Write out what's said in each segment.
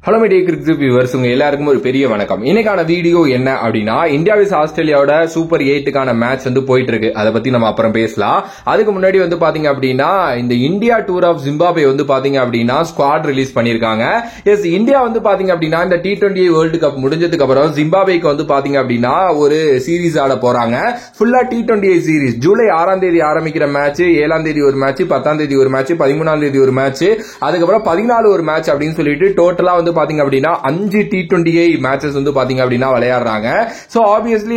Hello media cricket viewers, உங்க எல்லாருக்கும் ஒரு பெரிய வணக்கம். இன்னைக்கான வீடியோ என்ன அப்படின்னா, இந்தியா விஸ் ஆஸ்திரேலியாவோட சூப்பர் 8க்கான மேட்ச் போயிட்டு இருக்கு. அதை பத்தி நம்ம அப்புறம் பேசலாம். அதுக்கு முன்னாடி பாத்தீங்க அப்படின்னா, இந்த இந்தியா டூர் ஆஃப் ஜிம்பாப்வே பாத்தீங்க அப்படின்னா ஸ்குவாட் ரிலீஸ் பண்ணிருக்காங்க. எஸ், இந்தியா பாத்தீங்க அப்படின்னா இந்த T20 வேர்ல்டு கப் முடிஞ்சதுக்கு அப்புறம் ஜிம்பாப்வேக்கு பாத்தீங்க அப்படின்னா ஒரு சீரீஸ் ஆட போறாங்க. ஃபுல்லா T20 சீரீஸ். ஜூலை 6ஆம் தேதி ஆரம்பிக்கிற மேட்ச், 7ஆம் தேதி ஒரு மேட்ச், 10ஆம் தேதி ஒரு மேட்ச், 13ஆம் தேதி ஒரு மேட்ச், அதுக்கப்புறம் 14 ஒரு மேட்ச் அப்படின்னு சொல்லிட்டு டோட்டலா பாத்தீங்க அப்படின்னா 5 T20 மேட்சஸ் பாத்தீங்க அப்படின்னா விளையாடுறாங்க. சோ ஆப்வியஸ்லி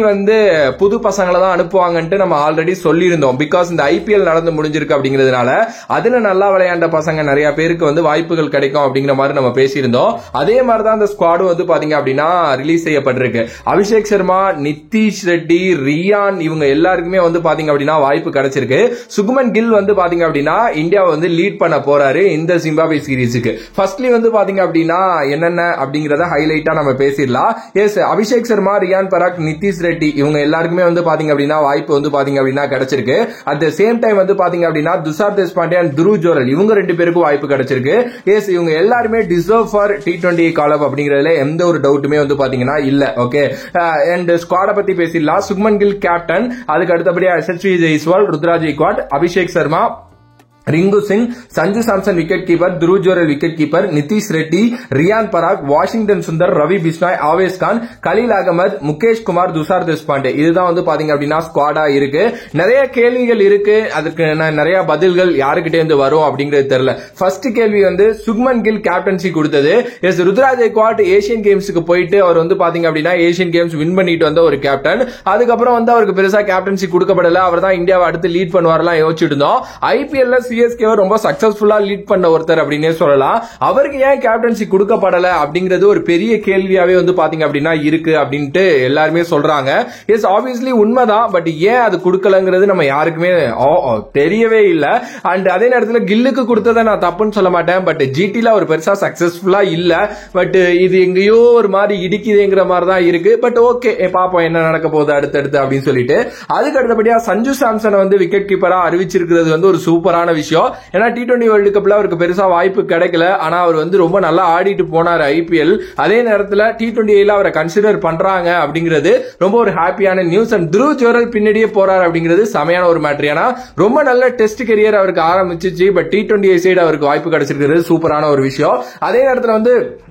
புது பசங்களை தான் அனுப்புவாங்கன்ட்டு நம்ம ஆல்ரெடி சொல்லியிருந்தோம். பிகாஸ் இந்த IPL நடந்து முடிஞ்சிருக்கு அப்படிங்கிறதுனால அதுல நல்லா விளையாண்ட பசங்க நிறைய பேருக்கு வாய்ப்புகள் கிடைக்கும் அப்படிங்கிற மாதிரி நம்ம பேசியிருந்தோம். அதே மாதிரி தான் இந்த ஸ்குவாடு பாத்தீங்க அப்படின்னா ரிலீஸ் செய்யப்பட்டிருக்கு. அபிஷேக் சர்மா, நிதிஷ் ரெட்டி, ரியான் இவங்க எல்லாருக்குமே பாத்தீங்க அப்படின்னா வாய்ப்பு கிடைச்சிருக்கு. சுக்மன் கில் பாத்தீங்க அப்படின்னா இந்தியாவை லீட் பண்ண போறாரு இந்த ஜிம்பாப்வே சீரீஸுக்கு. ஃபர்ஸ்ட்லி பாத்தீங்க அப்படின்னா என்னென்ன அப்படிங்கறத ஹைலைட்டா நம்ம பேசிடலாம். எஸ், அபிஷேக் சர்மா, ரியான் பராக், நிதிஷ் ரெட்டி இவங்க எல்லாருக்குமே பாத்தீங்க அப்படின்னா வாய்ப்பு பாத்தீங்க அப்படின்னா கிடைச்சிருக்கு. அட் த சேம் டைம் பாத்தீங்க அப்படின்னா துஷார் தேஷ்பாண்டே அண்ட் துருவ் ஜோரல் இவங்க ரெண்டு பேருக்கும் வாய்ப்பு கிடைச்சிருக்கு. எஸ், இவங்க எல்லாருமே டிசர்வ் ஃபார் T20 கால் அப் அப்படிங்கறதுல எந்த ஒரு டவுட்டுமே பாத்தீங்கன்னா இல்ல. ஓகே, அண்ட் ஸ்குவாட பத்தி பேசிடலாம். சுக்மன் கில் கேப்டன், அதுக்கு அடுத்தபடியா Yashasvi Jaiswal, Ruturaj Gaikwad, Abhishek Sharma, Rinku Singh, Sanju Samson wicket keeper, Dhruv Jurel wicket keeper, Nitish Reddy, Riyan Parag, Washington Sundar, Ravi Bishnoi, Avesh Khan, Khaleel Ahmed, Mukesh Kumar, Tushar Deshpande இதுதான் பாத்தீங்க அப்படின்னா ஸ்குவாடா இருக்கு. நிறைய கேள்விகள் இருக்கு, அதுக்கு நிறைய பதில்கள் யாருக்கிட்டே வரும் அப்படிங்கிறது தெரியல. ஃபர்ஸ்ட் கேள்வி சுக்மன் கில் கேப்டன்சி கொடுத்தது. எஸ், ருத்ராஜ் கெய்க்வாட் ஏசியன் கேம்ஸ்க்கு போயிட்டு அவர் பாத்தீங்க அப்படின்னா ஏசியன் கேம்ஸ் வின் பண்ணிட்டு வந்த ஒரு கேப்டன். அதுக்கப்புறம் அவருக்கு பெருசா கேப்டன்சி கொடுக்கப்படல. அவர் தான் இந்தியாவை அடுத்து லீட் பண்ணுவாரெல்லாம் யோசிச்சுட்டு இருந்தோம். IPL CSK ரொம்ப சக்சஸ்ஃபுல்லா லீட் பண்ண ஒருத்தர் அப்படின்னே சொல்லலாம். அவருக்கு ஏன் கேப்டன்சி கொடுக்கப்படல அப்படிங்கிறது ஒரு பெரிய கேள்வியாவே பாத்தீங்க அப்படின்னா இருக்கு அப்படின்ட்டு எல்லாருமே சொல்றாங்க. எஸ், ஆப்வியஸ்லி உண்மைதான். பட் ஏன் அது கொடுக்கலங்கிறது நம்ம யாருக்குமே தெரியவே இல்ல. அண்ட் அதே நேரத்தில் கில்லுக்கு கொடுத்ததை நான் தப்புன்னு சொல்ல மாட்டேன். பட் GTல அவர் பெருசா சக்சஸ்ஃபுல்லா இல்ல. பட் இது எங்கேயோ ஒரு மாதிரி இடிக்குதுங்கிற மாதிரி தான் இருக்கு. பட் ஓகே, பாப்போம் என்ன நடக்க போகுது அடுத்தடுத்து அப்படின்னு சொல்லிட்டு. அதுக்கு அடுத்தபடியா சஞ்சு சாம்சன் விக்கெட் கீப்பரா அறிவிச்சிருக்கிறது ஒரு சூப்பரான விஷயம். ஏன்னா T20 வேர்ல்டு கப்ல அவருக்கு பெருசா வாய்ப்பு கிடைக்கல. ஆனா அவர் ரொம்ப நல்லா ஆடிட்டு போனார் IPL. அதே நேரத்தில் T20 அவரை கன்சிடர் பண்றாங்க அப்படிங்கிறது ரொம்ப ஒரு ஹாப்பியான நியூஸ். அண்ட் துருவ் ஜோரல் பின்னாடியே போறார் அப்படிங்கிறது செமையான ஒரு மேட்டர். ஏன்னா ரொம்ப நல்ல டெஸ்ட் கரியர் அவருக்கு ஆரம்பிச்சிச்சு. பட் T20 சைடு அவருக்கு வாய்ப்பு கிடைச்சிருக்கிறது சூப்பரான ஒரு விஷயம். அதே நேரத்தில்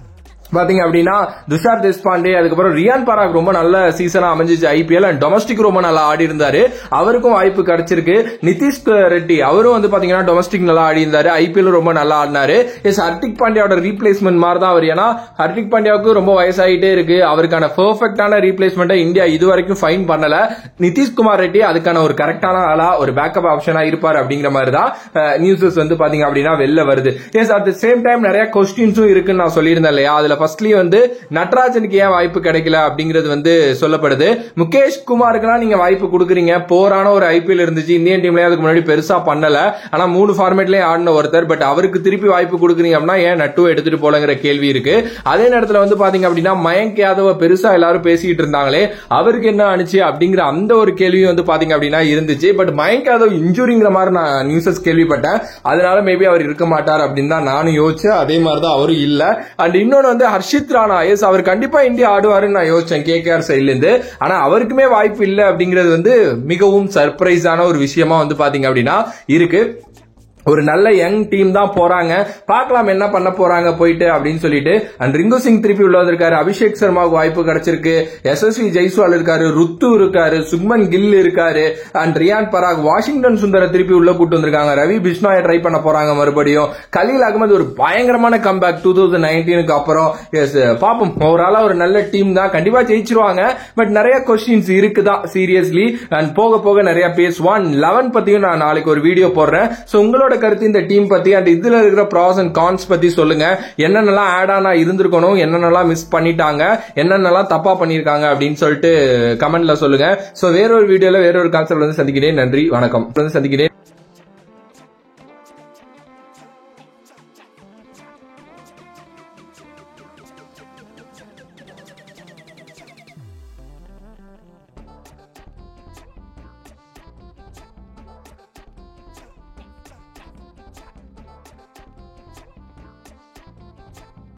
பாத்தீங்க அப்படின்னா துஷார் தேஷ்பாண்டே, அதுக்கப்புறம் ரியான் பராக் ரொம்ப நல்ல சீசனா அமைஞ்சிச்சு IPL. அண்ட் டொமஸ்டிக் ரொம்ப நல்லா ஆடி இருந்தாரு, அவருக்கும் வாய்ப்பு கிடைச்சிருக்கு. நிதிஷ் ரெட்டி அவரும் பாத்தீங்கன்னா டொமஸ்டிக் நல்லா ஆடி இருந்தாரு, IPL ரொம்ப நல்லா ஆடினாரு. எஸ், ஹர்திக் பாண்டியாவோட ரீப்ளேஸ்மெண்ட் மாதிரி தான் அவர். ஏன்னா ஹர்திக் பாண்டியாவுக்கு ரொம்ப வயசாகிட்டே இருக்கு. அவருக்கான பெர்ஃபெக்டான ரீப்ளேஸ்மெண்ட் இந்தியா இதுவரைக்கும் ஃபைன் பண்ணல. நிதிஷ்குமார் ரெட்டி அதுக்கான ஒரு கரெக்டான ஆளா, ஒரு பேக்கப் ஆப்ஷனா இருப்பார் அப்படிங்கிற மாதிரி தான் நியூஸஸ் பாத்தீங்க அப்படின்னா வெளில வருது. Yes, at the same time நிறைய கொஸ்டின்ஸும் இருக்குன்னு நான் சொல்லியிருந்தேன் இல்லையா. அதுல ஃபர்ஸ்ட்லி நட்ராஜனுக்கு ஏன் வாய்ப்பு கிடைக்கல அப்படிங்கிறது சொல்லப்படுது. முகேஷ் குமாருக்குலாம் நீங்க வாய்ப்பு கொடுக்குறீங்க. போரான ஒரு IPL இருந்துச்சு, இந்தியன் டீம்லயே அதுக்கு முன்னாடி பெருசா பண்ணல. ஆனா 3 ஃபார்மேட்லயும் ஆடின ஒருத்தர். பட் அவருக்கு திருப்பி வாய்ப்பு கொடுக்குறீங்க அப்படின்னா ஏன் நட்டு எடுத்துட்டு போலங்கிற கேள்வி இருக்கு. அதே நேரத்தில் பாத்தீங்க அப்படின்னா மயங்க் யாதவ பெருசா எல்லாரும் பேசிட்டு இருந்தாங்களே, அவருக்கு என்ன ஆனிச்சு அப்படிங்கிற அந்த ஒரு கேள்வியும் பாத்தீங்க அப்படின்னா இருந்துச்சு. பட் மயங்க் யாதவ் இன்ஜூரிங்கிற மாதிரி நான் நியூஸஸ் கேள்விப்பட்டேன். அதனால மேபி அவர் இருக்க மாட்டார் அப்படின்னு தான் நானும் யோசிச்சேன். அதே மாதிரி தான் அவரும் இல்ல. அண்ட் இன்னொன்னு ஹர்ஷித் ராணா, எஸ் அவர் கண்டிப்பா இந்தியா ஆடுவாருன்னு நான் யோசிச்சேன் KKR சைட்ல இருந்து. ஆனா அவருக்குமே வாய்ப்பு இல்ல அப்படிங்கிறது மிகவும் சர்ப்ரைஸான ஒரு விஷயமா பாத்தீங்க அப்படின்னா இருக்கு. ஒரு நல்ல யங் டீம் தான் போறாங்க, பார்க்கலாம் என்ன பண்ண போறாங்க போயிட்டு அப்படின்னு சொல்லிட்டு. அண்ட் ரிங்கு சிங் திருப்பி உள்ள வந்திருக்காரு, அபிஷேக் சர்மாவுக்கு வாய்ப்பு கிடைச்சிருக்கு, யசஸ்வி ஜெய்ஸ்வால் இருக்காரு, ருத்து இருக்காரு, சுக்மன் கில் இருக்காரு, அண்ட் ரியான் பராக், வாஷிங்டன் சுந்தர திருப்பி உள்ள கூட்டு வந்திருக்காங்க, ரவி பிஷ்னாயை ட்ரை பண்ண போறாங்க மறுபடியும், கலீல் அகமது ஒரு பயங்கரமான கம்பேக் 2019க்கு அப்புறம். எஸ், பாப்போம். ஓவராலா ஒரு நல்ல டீம் தான், கண்டிப்பா ஜெயிச்சிருவாங்க. பட் நிறைய கொஸ்டின்ஸ் இருக்குதான் சீரியஸ்லி. அண்ட் போக போக நிறைய பேசுவான். 11 பத்தியும் நான் நாளைக்கு ஒரு வீடியோ போடுறேன். சோ உங்களோட கருத்து இந்த டீம் பத்தி அண்ட் இதுல இருக்கிற ப்ராஸ் அண்ட் கான்ஸ் பத்தி சொல்லுங்க. என்னென்னலாம் ஆட் ஆனா இருந்திருக்கணும், என்னென்னலாம் மிஸ் பண்ணிட்டாங்க, என்னென்னலாம் தப்பா பண்ணிருக்காங்க அப்படின்னு சொல்லிட்டு கமெண்ட்ல சொல்லுங்க. சோ வேற ஒரு வீடியோல வேற ஒரு கான்செப்ட்ல சந்திக்கிறேன். நன்றி, வணக்கம். சந்திக்கிறேன்.